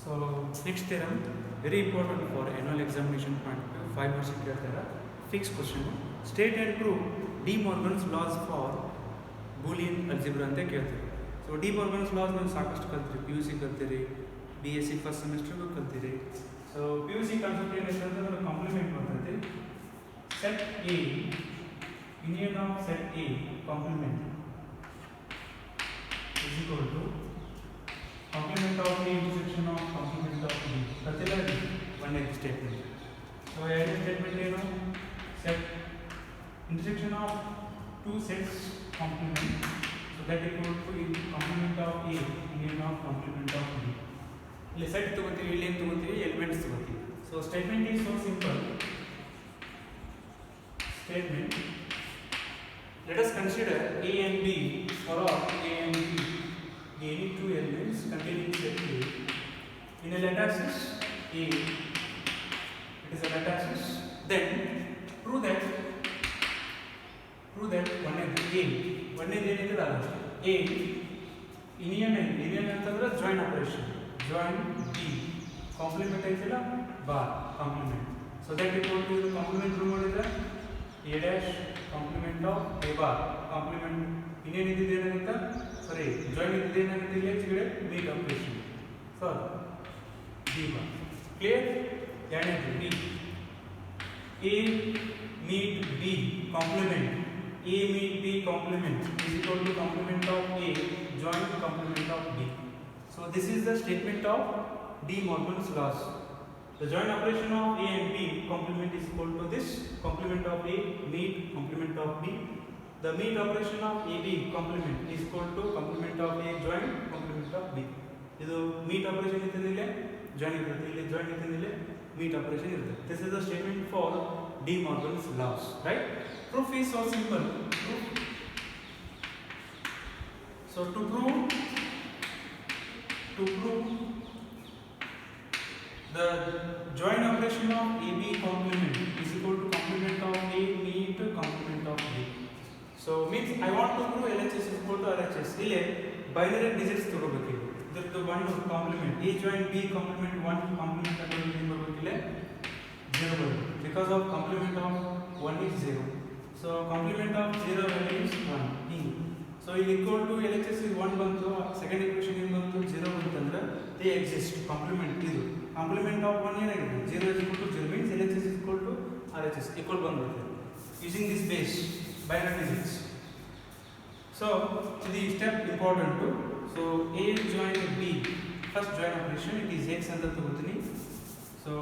So next theorem, very important for annual examination point 5 marks ಕೇಳ್ತಾರೆ. Fixed question. State and prove De Morgan's laws for Boolean algebra ಅಂತ ಕೇಳ್ತಾರೆ. So De Morgan's laws ನೀವು ಸಾಕಷ್ಟು ಕಲ್ತಿರಿ, PUC ಕಲ್ತಿರಿ, BSc first ಸೆಮಿಸ್ಟರ್ಗೂ ಕಲ್ತಿರಿ. So PUC concept ಏನಿದೆ ಅಂತಂದ್ರೆ ಕಾಂಪ್ಲಿಮೆಂಟ್ ಮಾಡ್ತೈತಿ. Set A union of set A complement is equal to complement of A intersection of complement of B. Particularly one is statement. So a statement ಏನು set intersection of two sets complement, so that equal to complement of A union of complement of B. ಇಲ್ಲಿ set ತಗೋತೀವಿ, ಇಲ್ಲಿ ತಗೋತೀವಿ, elements ತಗೋತೀವಿ. So statement is so simple. Statement, let us consider A and B. For all A and B, any two elements containing set A in a lattice A, it is a lattice. Then prove that one is ಏನಿದೆ A union ಅಂತಂದ್ರೆ join operation, join B complement ಐತಿಲ್ಲ bar complement, so that equal to the complement prove ಮಾಡಿದ್ರೆ A dash complement of A bar complement union ಇದ್ದಿದ್ದು ಏನಾಗುತ್ತೆ, sorry join ಇದ್ದಿದ್ದು ಏನಾಗುತ್ತೆ, ಇಲ್ಲಿ ಹೆಚ್ಚಿಗೆ meet operation, so B bar clear. ಎರಡನೇದು B, A meet B complement, A meet B complement is equal to complement of A join complement of B. So this is the statement of De Morgan's laws. The joint operation of A and B complement is equal to this complement of A meet complement of B. The meet operation of AB complement is equal to complement of A join complement of B. ಇದು meet operation ಇತ್ತಂದ್ರೆ join ಇರುತ್ತೆ, ಇಲ್ಲಿ join ಇತ್ತಂದ್ರೆ meet operation ಇರುತ್ತೆ. This is the statement for De Morgan's laws, right? Proof is so simple. So to prove the joint operation of AB complement is equal to complement of A meet complement of B. So means I want to prove LHS is equal to RHS. ಇಲ್ಲಿ binary digits ತಗೋಬೇಕು. ಇದಕ್ಕೆ one complement A join B complement 1 complement ಅಂತ ಏನು ಬರಬೇಕು, ಇಲ್ಲಿ 0 ಬರಬೇಕು, because of complement of 1 is 0. So complement of 0 value is 1. So ಇಲ್ಲಿ equal to LHS is 1 ಬಂತು, second equation ಏನು ಬಂತು 0 ಬಂತಂದ್ರೆ they exist complement. ಇದು complement of 1 ಏನಾಗಿದೆ 0 is equal to 0 means LHS is equal to RHS equal ಬಂದ್ಬಿಡುತ್ತೆ using this base binary digits. So the step important to, so A join B first join operation it is x ಅಂತ ತಗೋತೀನಿ. So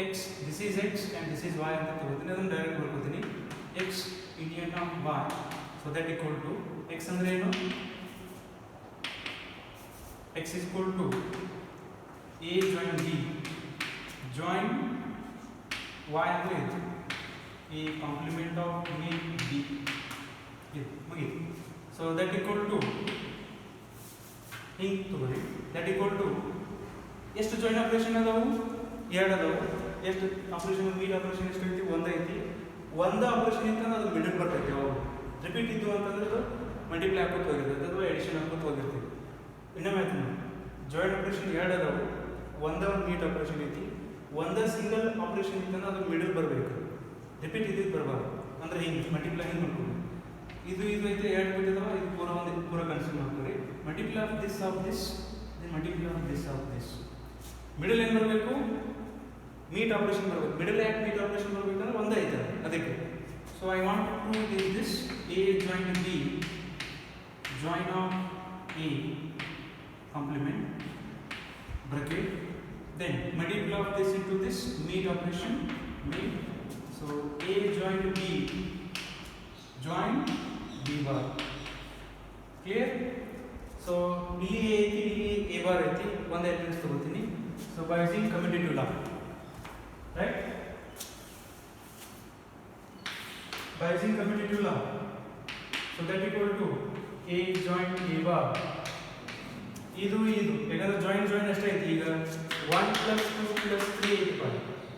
x, this is x and this is y ಅಂತ ತಗೋತೀನಿ, ಅದನ್ನ direct ಬರ್ಕೋತೀನಿ x union of y, so that equal to x ಅಂದ್ರೆ ಏನು, x is equal to A join B join y ಅಂದ್ರೆ ಇದು A complement of A B ಇದು ಮುಗಿತು. So that equal to ಹಿಂಗೆ ತಗೋರಿ, that equal to ಎಷ್ಟು join operation ಅದಾವು, ಎರಡು ಅದಾವು. ಎಷ್ಟು ಆಪರೇಷನ್ ಮೀಟ್ ಆಪರೇಷನ್ ಎಷ್ಟು ಐತಿ, ಒಂದು ಐತಿ. ಒಂದು ಆಪರೇಷನ್ ಇತ್ತಂದ್ರೆ ಅದು ಮಿಡಲ್ ಬರ್ತೈತಿ, ಯಾವಾಗ ರಿಪೀಟ್ ಇದ್ದು ಅಂತಂದ್ರೆ ಅದು ಮಲ್ಟಿಪ್ಲೈ ಹಾಕೋತ ಹೋಗಿರ್ತೈತೆ ಅಥವಾ ಎಡಿಷನ್ ಹಾಕೋತ ಹೋಗಿರ್ತೀವಿ. ಇನ್ನೊಮ್ಮೆ ಆಯ್ತು ನೋಡಿ, ಜಾಯಿನ್ ಆಪರೇಷನ್ ಎರಡು ಅದಾವು, ಒಂದು ಮೀಟ್ ಆಪರೇಷನ್ ಐತಿ. ಒಂದು ಸಿಂಗಲ್ ಆಪರೇಷನ್ ಇತ್ತಂದ್ರೆ ಅದು ಮಿಡಲ್ ಬರಬೇಕು, ರಿಪೀಟ್ ಇದ್ದಿದ್ದು ಬರಬಾರ್ದು, ಅಂದ್ರೆ ಹಿಂಗೆ ಮಲ್ಟಿಪ್ಲೈ ಹಿಂಗೆ ಮಾಡ್ಕೊಂಡು ಇದು ಐತೆ ಎರಡು ಬಿಟ್ಟಿದಾವ, ಇದು ಪೂರ ಕನ್ಸಿಡರ್ ಮಾಡ್ತೀವಿ. Multiply of this then multiply of this middle ಏನು ಬರಬೇಕು, ಮೀಟ್ ಆಪರೇಷನ್ ಬರಬೇಕು. ಮಿಡಲ್ ಯಾಕೆ ಮೀಟ್ ಆಪರೇಷನ್ ಬರಬೇಕಂದ್ರೆ ಒಂದೇ ಐತೆ ಅದಕ್ಕೆ. So I want to take this A join B join of A complement bracket, then multiply of this into this meet operation meet. So A join B join B bar clear. So ಇಲ್ಲಿ A ಐತಿ, ಇಲ್ಲಿ A bar ಐತಿ, ಒಂದು elements ತಗೋತೀನಿ. So by using commutative law, right, by using commutative law, so that equal to A join A bar ಇದು ಯಾಕಂದ್ರೆ join ಅಷ್ಟೇ ಐತಿ. ಈಗ 1 plus 2 plus 3 ಐತಿ,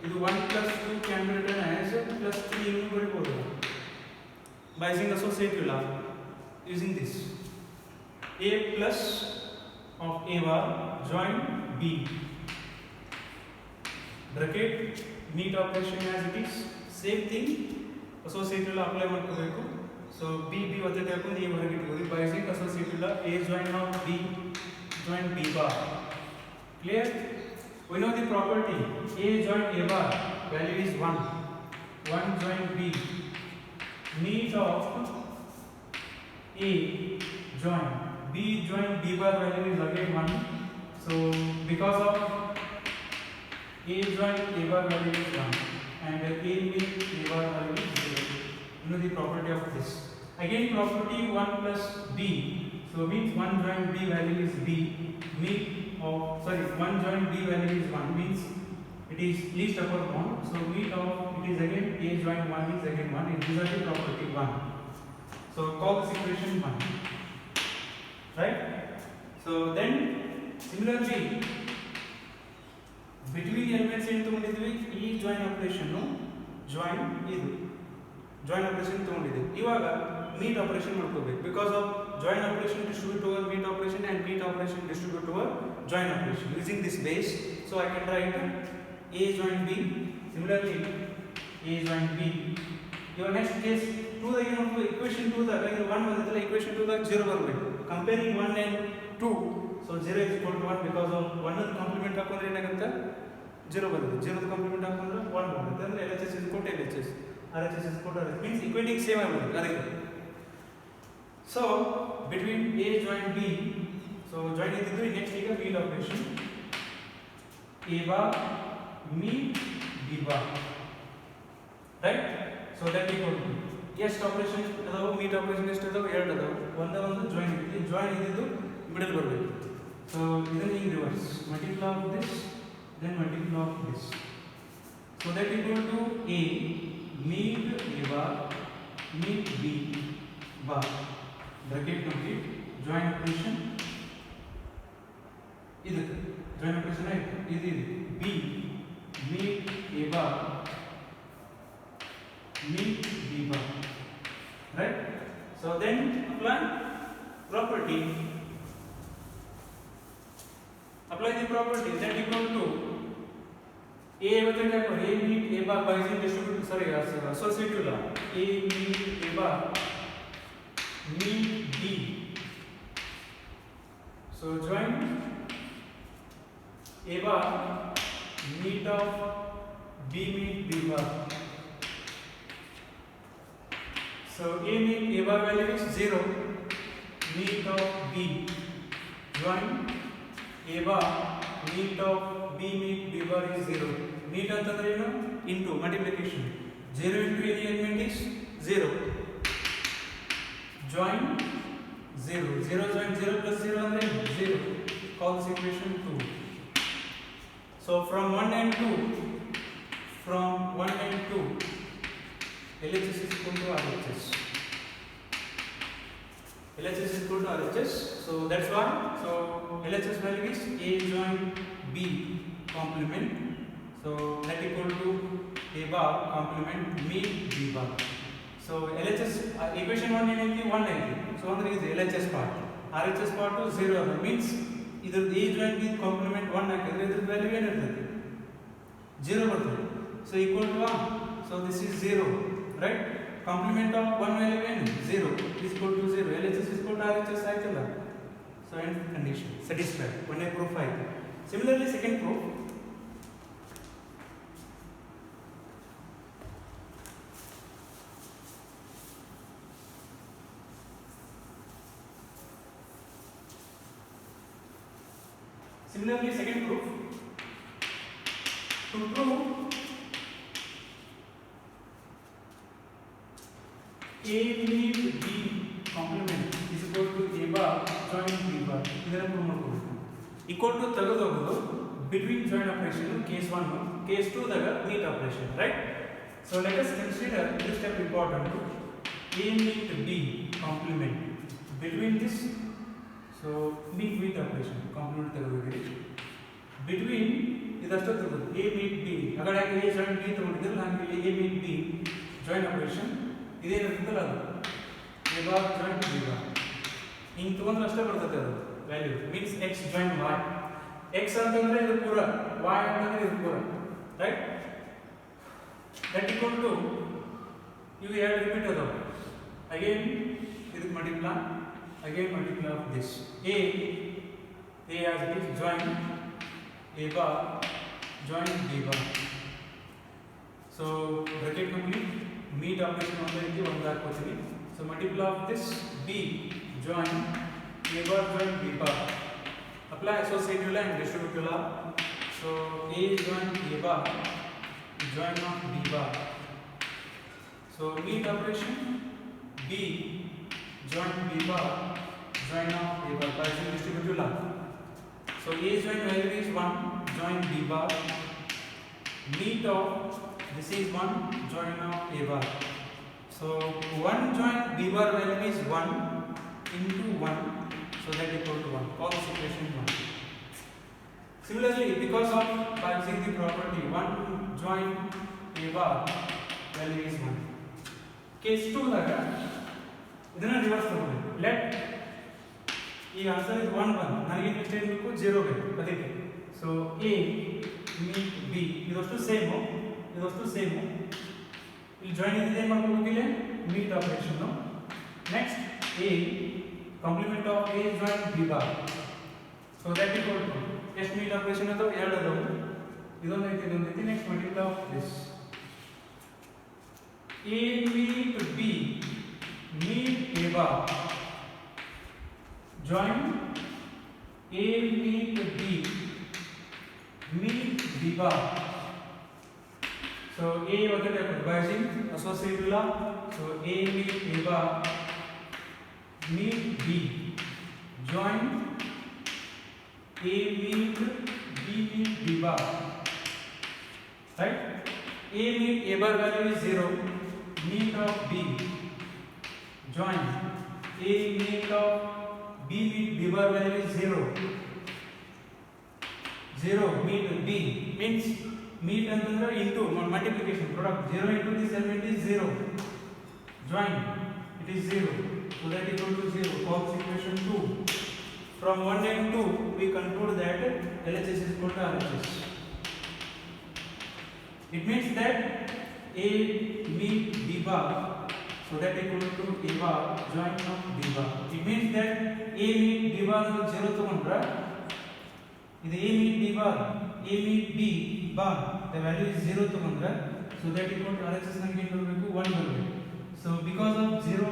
ಇದು 1 plus 2 can be written as plus 3 ಇನ್ನೂ ಬರೀಬಹುದು by using associative law. Using this A plus of A bar join B bracket meet operation as it is same thing associate ಎಲ್ಲ apply ಮಾಡ್ಕೋಬೇಕು. So B ಒತ್ತಡ ಹಾಕೊಂಡು A ಹೊರಗೆ ಇಟ್ಕೊಳ್ಳಿ. By using associate ಇಲ್ಲ A join of B join B bar. Clear? We know the property A join A bar value is 1. 1 join B. Need of A join B join B bar value is again 1. So because of A join A bar value is 1 and A meet A bar value is 0. You know the property of this. Again property 1 plus B. So means 1 join B value is B. Meet of 1 join B value is 1 means it is least upper bound. So meet of it is again A join 1 is again 1. It is the property 1. So call this equation 1. Right? So then similarly between elements ಏನು ತಗೊಂಡಿದ್ವಿ ಈ join operation join operation ತಗೊಂಡಿದ್ವಿ. ಇವಾಗ meet operation ಮಾಡ್ಕೋಬೇಕು. Because of join operation distribute over meet operation and meet operation distribute over join operation. Using this base, so I can write A join B. Similarly, A join B. Your next case 2 the equation 2 the 1 ಬಂದಿಲ್ಲ equation 2 the 0 ಬರಬೇಕು. Comparing 1 and 2, so 0 is equal to 1 because of 1 ನ compliment ಹಾಕೊಂಡ್ರೆ ಏನಾಗುತ್ತೆ 0 ಬರುತ್ತೆ. 0 the compliment ಹಾಕೊಂಡ್ರೆ 1 ಬರುತ್ತೆ. ಅಂದ್ರೆ LHS is equal to LHS. RHS is equal to RHS means equating same ಆಗುತ್ತೆ ಅದಕ್ಕೆ. So between A join B, so join ಇದ್ದಿದ್ದು next ಈಗ meet operation A bar meet B bar, right? So that equal to ಎಷ್ಟು operation ಅದಾವ meet operation ಎಷ್ಟು ಅದಾವ 2 ಅದಾವ. ಒಂದು join ಇದ್ದಿದ್ದು join ಇದ್ದಿದ್ದು ಮಿಡಲ್ ಬರಬೇಕು. So ಇದನ್ನ ಹಿಂಗೆ reverse multiply of this then multiply of this, so that equal to A meet A bar meet B bar. Bracket complete. Join operation ಇದಕ್ಕೆ join operation ಆಯ್ತು. ಇದು B meet A bar meet B bar, right? So then apply property. Apply the property that equal to A what A meet A bar by using distributive associative law. A meet A bar meet B. So join A bar meet of B meet B bar. So A meet A bar value is 0. Meet of B. Join A bar meet of B meet B bar is 0. Meet ಅಂತಂದ್ರೆ ಏನು into multiplication. 0 into any element is 0. Join 0. 0 join 0 plus 0 ಅಂದ್ರೆ 0. Call this equation 2. So from 1 and 2, LHS is equal to RHS. LHS is equal to RHS. So that's why. So LHS value is A join B complement. So that equal to A bar complement meet B bar. So LHS equation 1 ಏನೈತಿ 1 ಐತಿ. So ಅಂದ್ರೆ ಇದು LHS part. RHS part 0 ಅದ means ಇದರ A join B complement 1 ಹಾಕಿದ್ರೆ ಇದರ value ಏನಿರ್ತದೆ 0 ಬರ್ತದೆ. So equal to 1. So this is 0, right? Complement of 1 value ಏನು 0 is equal to 0. LHS is equal to RHS ಆಯ್ತಲ್ಲ. So end condition satisfied. One proof ಆಯ್ತು. Similarly second proof. Similarly, second proof, to prove A meet B complement is equal to A bar join B bar. ಇದನ್ನ prove ಮಾಡಬೇಕು. Equal to ತೆಗೆದುಕೊಂಡು between join operation case 1, case 2 ದಾಗ meet operation, right? So let us consider this step important. A meet B complement between this. So meet operation complement ತೆಗೆದುಕೊಳ್ಳಿ. Between ಇದಷ್ಟು ತಗೊಳ್ಳಿ A meet B. ಅಗಡೆ A join B ತಗೊಂಡಿದ್ರೆ ನಾನು ಇಲ್ಲಿ A meet B join operation ಇದೇನಿರುತ್ತಲ್ಲ ಅದು A bar join B bar. ಹಿಂಗೆ ತಗೊಂಡ್ರೆ ಅಷ್ಟೇ ಬರ್ತದೆ ಅದು value. Means x join y. x ಅಂತಂದ್ರೆ ಇದು ಪೂರ, y ಅಂತಂದ್ರೆ ಇದು ಪೂರ, right? That equal to you add repeat other again ಇದು multiply again multiply of this a as it is join a bar join b bar. So bracket complete meet operation on the one ಹಾಕೋತೀನಿ. So multiply of this b join a bar join b bar. Apply associative law and distributive law. So a join a bar join of b bar. So meet operation b join b bar join of a bar by using distributive law. So a join value is 1 join b bar meet of this is 1 join of a bar. So 1 join b bar value is 1 into 1, so that equal to 1. Call this equation 1. Similarly, because of by using the property 1 join a bar value is 1. Case 2 laga ಇದನ್ನ reverse ತಗೊಳ್ಳಿ. Let ಈಗ answer ಇದು 1 1 ನನಗೆ next ಏನು ಬೇಕು 0 ಬೇಕು ಅದಕ್ಕೆ. So a meet b ಇದಷ್ಟು ಸೇಮ್ ಇಲ್ಲಿ ಜಾಯಿನ್ ಇದೆ ಮಾಡ್ಕೋಬೇಕು ಇಲ್ಲಿ meet operation. Next a complement of a join b bar. So that equal to ಎಷ್ಟು ಮೀಟ್ ಆಪರೇಷನ್ ಅಥವಾ ಎರಡು ಅದಾವು ಇದೊಂದು ಐತಿ next multiply of this a meet b meet a bar join a meet b meet b bar. So a what is by using associative law. So a meet a bar meet b join a meet b meet b bar, right? A meet a bar value is 0 meet of b join a meet of b meet b bar value is 0 meet b means meet antandre into multiplication product 0 into this element is 0 join it is 0, so that equal to 0. Call this equation 2. From 1 and 2 we conclude that LHS is equal to RHS. It means that a meet b bar, so that equal to a bar join of b bar. It means that a meet b bar is 0 ತಗೊಂಡ್ರೆ ಇದು a meet b bar a meet b bar the value is 0 ತಗೊಂಡ್ರೆ, so that equal to RHS ನನಗೆ ಏನು ಬರಬೇಕು 1 ಬರಬೇಕು. So because of 0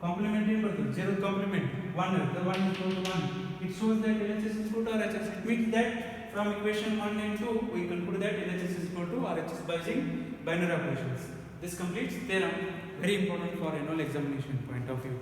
complement ಏನು ಬರ್ತದೆ 0 complement 1 the 1 is equal to 1, it shows that LHS is equal to RHS. It means that from equation 1 and 2 we conclude that LHS is equal to RHS by using binary operations. This completes theorem, very important for annual examination point of view.